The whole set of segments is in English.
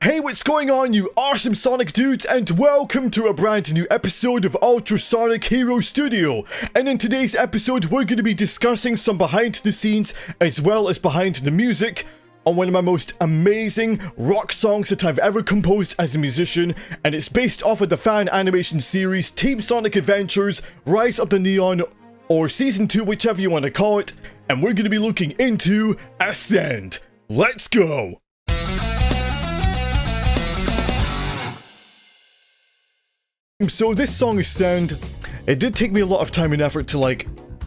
Hey, what's going on, you awesome Sonic dudes, and welcome to a brand new episode of UltraSonicHero Studio. And in today's episode, we're going to be discussing some behind the scenes as well as behind the music on one of my most amazing rock songs that I've ever composed as a musician, and it's based off of the fan animation series Team Sonic Adventures Rise of the Neon, or Season 2, whichever you want to call it, and we're going to be looking into Ascend. Let's go! So this song Ascend, it did take me a lot of time and effort to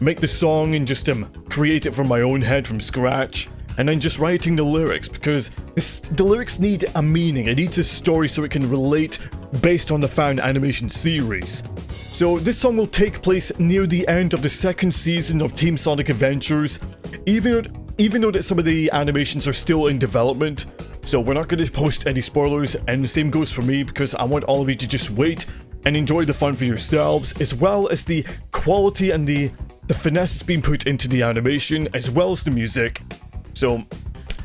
make the song and just create it from my own head from scratch, and then just writing the lyrics, because the lyrics need a meaning, it needs a story so it can relate based on the fan animation series. So this song will take place near the end of the second season of Team Sonic Adventures, even though that some of the animations are still in development. So we're not going to post any spoilers, and the same goes for me, because I want all of you to just wait and enjoy the fun for yourselves, as well as the quality and the finesse being put into the animation, as well as the music. So,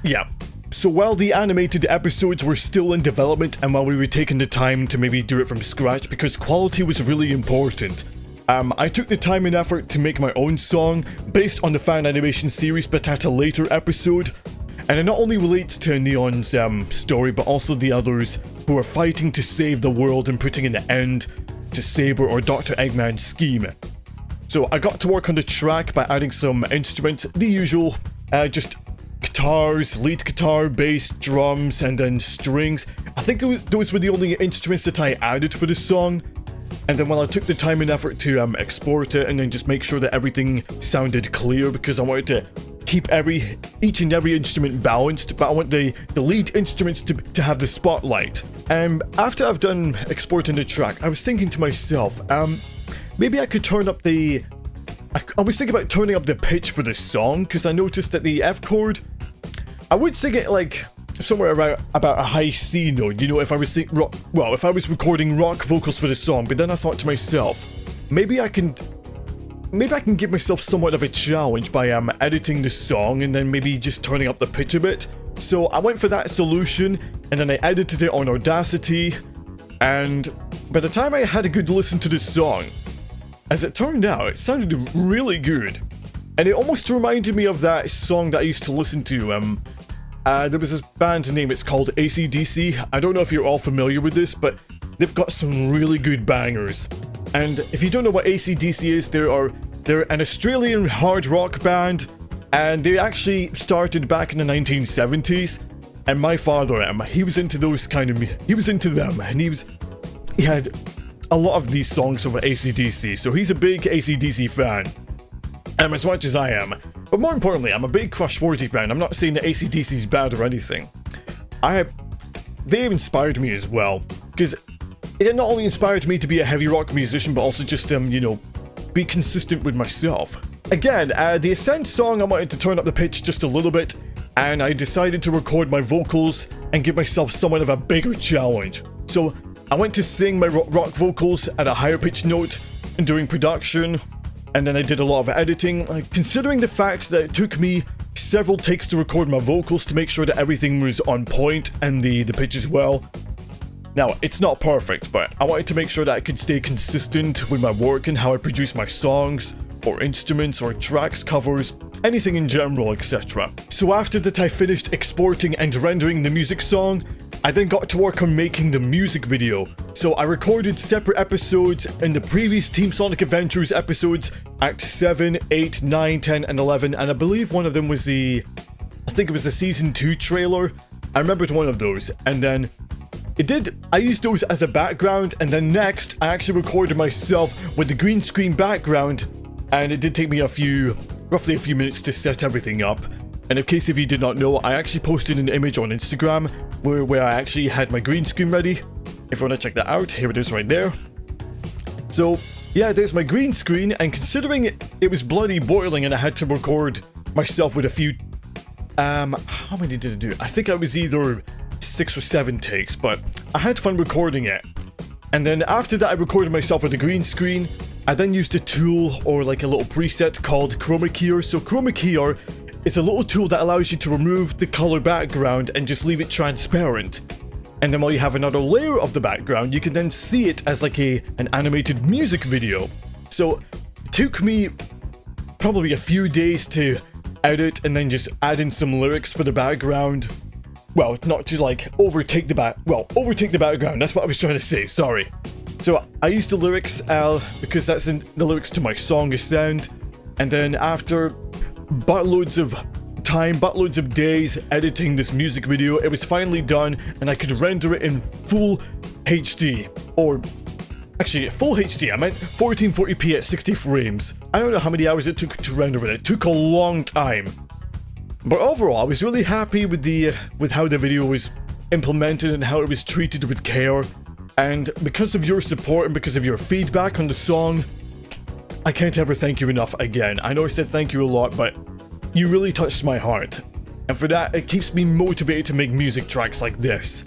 yeah. So while the animated episodes were still in development, and while we were taking the time to maybe do it from scratch, because quality was really important, I took the time and effort to make my own song based on the fan animation series, but at a later episode. And it not only relates to Neon's story, but also the others who are fighting to save the world and putting an end to Saber or Dr. Eggman's scheme. So I got to work on the track by adding some instruments, the usual, just guitars, lead guitar, bass, drums, and then strings. I think those were the only instruments that I added for the song. And then I took the time and effort to export it and then just make sure that everything sounded clear, because I wanted to keep each and every instrument balanced, but I want the lead instruments to have the spotlight. After I've done exporting the track, I was thinking to myself, maybe I could turn up the... I was thinking about turning up the pitch for this song, because I noticed that the F chord, I would sing it like somewhere about a high C note, you know, if I was if I was recording rock vocals for the song. But then I thought to myself, maybe I can give myself somewhat of a challenge by editing the song and then maybe just turning up the pitch a bit. So I went for that solution, and then I edited it on Audacity, and by the time I had a good listen to this song, as it turned out, it sounded really good. And it almost reminded me of that song that I used to listen to. There was this band name, it's called AC/DC. I don't know if you're all familiar with this, but they've got some really good bangers. And if you don't know what AC/DC is, they're an Australian hard rock band, and they actually started back in the 1970s. And my father, he was into those he was into them, and he had a lot of these songs of AC/DC, so he's a big AC/DC fan, as much as I am. But more importantly, I'm a big Crush 40 fan. I'm not saying that AC/DC is bad or anything. They inspired me as well, because it not only inspired me to be a heavy rock musician, but also just, you know, be consistent with myself. Again, the Ascend song, I wanted to turn up the pitch just a little bit, and I decided to record my vocals and give myself somewhat of a bigger challenge. So I went to sing my rock vocals at a higher pitch note during production, and then I did a lot of editing, considering the fact that it took me several takes to record my vocals to make sure that everything was on point and the pitch as well. Now, it's not perfect, but I wanted to make sure that I could stay consistent with my work and how I produce my songs, or instruments, or tracks, covers, anything in general, etc. So after that I finished exporting and rendering the music song, I then got to work on making the music video. So I recorded separate episodes in the previous Team Sonic Adventures episodes, Act 7, 8, 9, 10, and 11, and I believe one of them was I think it was the Season 2 trailer. I remembered one of those, and then I used those as a background, and then next, I actually recorded myself with the green screen background, and it did take me roughly a few minutes to set everything up. And in case if you did not know, I actually posted an image on Instagram where I actually had my green screen ready. If you want to check that out, here it is right there. So, yeah, there's my green screen, and considering it was bloody boiling and I had to record myself with a few... how many did I do? I think I was either 6 or 7 takes, but I had fun recording it. And then after that I recorded myself with a green screen. I then used a tool, or like a little preset called chroma keyer. So chroma keyer is a little tool that allows you to remove the color background and just leave it transparent. And then while you have another layer of the background, you can then see it as like an animated music video. So it took me probably a few days to edit and then just add in some lyrics for the background. Well, not to like overtake the background, that's what I was trying to say, sorry. So I used the lyrics because that's in the lyrics to my song Ascend, and then after buttloads of days editing this music video, it was finally done and I could render it in full HD, or actually full HD, I meant 1440p at 60 frames. I don't know how many hours it took to render it took a long time. But overall, I was really happy with how the video was implemented and how it was treated with care. And because of your support and because of your feedback on the song, I can't ever thank you enough again. I know I said thank you a lot, but you really touched my heart. And for that, it keeps me motivated to make music tracks like this.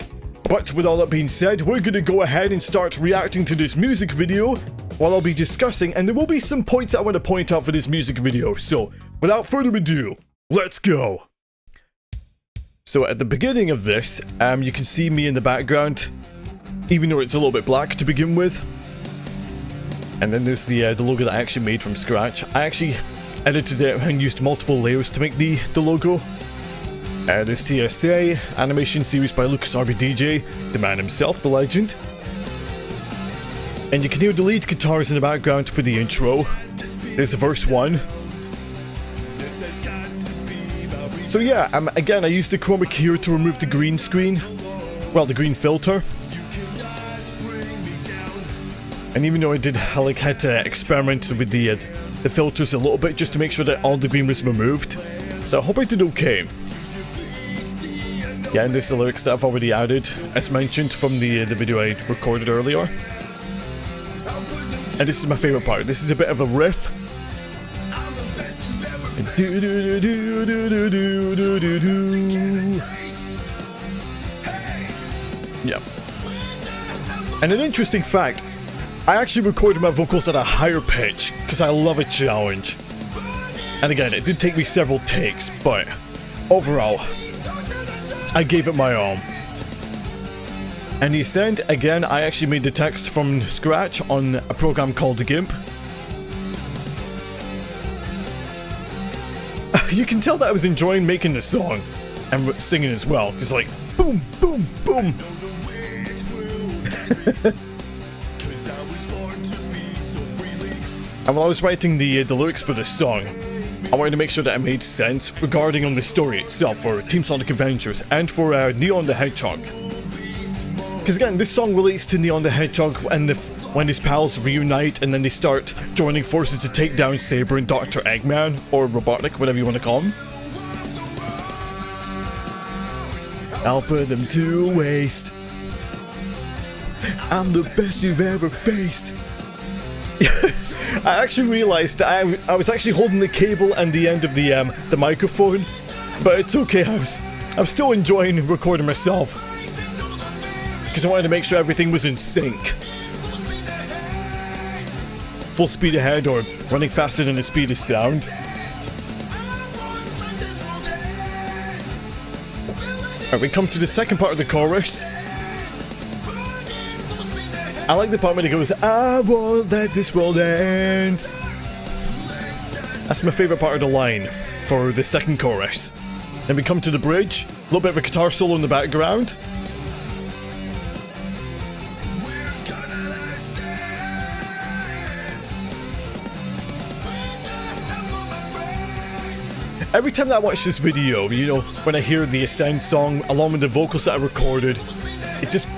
But with all that being said, we're gonna go ahead and start reacting to this music video while I'll be discussing, and there will be some points I want to point out for this music video. So, without further ado, let's go! So at the beginning of this, you can see me in the background, even though it's a little bit black to begin with. And then there's the logo that I actually made from scratch. I actually edited it and used multiple layers to make the logo. There's TSA, animation series by lucasrpdj, the man himself, the legend. And you can hear the lead guitars in the background for the intro. There's verse 1. So yeah, again, I used the chroma key here to remove the green screen. Well, the green filter. And even though I had to experiment with the filters a little bit just to make sure that all the green was removed. So I hope I did okay. Yeah, and there's the lyrics that I've already added, as mentioned from the video I recorded earlier. And this is my favorite part. This is a bit of a riff. Yeah. And an interesting fact, I actually recorded my vocals at a higher pitch because I love a challenge. And again, it did take me several takes, but overall, I gave it my all. And the Ascend, again, I actually made the text from scratch on a program called GIMP. You can tell that I was enjoying making the song and singing as well. It's like boom, boom, boom. And while I was writing the lyrics for this song, I wanted to make sure that it made sense regarding on the story itself for Team Sonic Adventures and for Neon the Hedgehog. Because again, this song relates to Neon the Hedgehog and when his pals reunite and then they start joining forces to take down Saber and Dr. Eggman, or Robotnik, whatever you want to call him. I'll put them to waste. I'm the best you've ever faced. I actually realized that I was actually holding the cable and the end of the microphone, but it's okay. I'm still enjoying recording myself because I wanted to make sure everything was in sync. Full speed ahead or running faster than the speed of sound. Alright, we come to the second part of the chorus. I like the part when it goes, I won't let this world end. That's my favorite part of the line for the second chorus. Then we come to the bridge, a little bit of a guitar solo in the background. Every time that I watch this video, you know, when I hear the Ascend song along with the vocals that I recorded, it just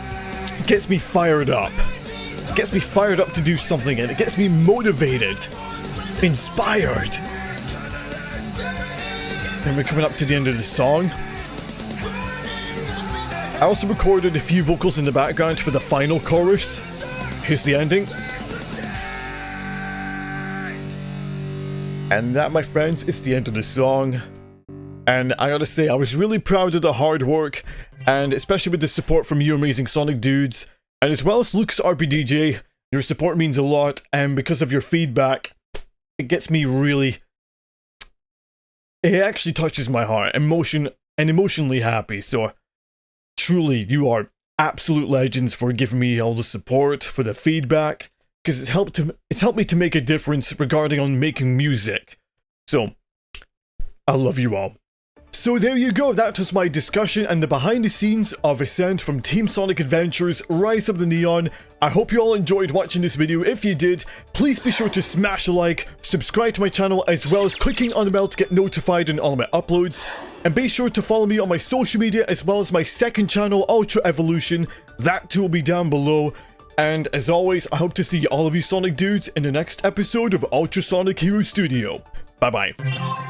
gets me fired up. It gets me fired up to do something, and it gets me motivated, inspired. And we're coming up to the end of the song. I also recorded a few vocals in the background for the final chorus. Here's the ending. And that, my friends, is the end of the song. And I gotta say, I was really proud of the hard work, and especially with the support from you amazing Sonic dudes, and as well as lucasrpdj. Your support means a lot, and because of your feedback, it gets me really... It actually touches my heart, emotionally happy, so truly, you are absolute legends for giving me all the support, for the feedback, because it's helped me to make a difference regarding on making music. So, I love you all. So there you go, that was my discussion and the behind the scenes of Ascent from Team Sonic Adventure's Rise of the Neon. I hope you all enjoyed watching this video. If you did, please be sure to smash a like, subscribe to my channel, as well as clicking on the bell to get notified on all my uploads. And be sure to follow me on my social media as well as my second channel, Ultra Evolution. That too will be down below. And as always, I hope to see all of you Sonic dudes in the next episode of UltraSonicHero Studio. Bye bye.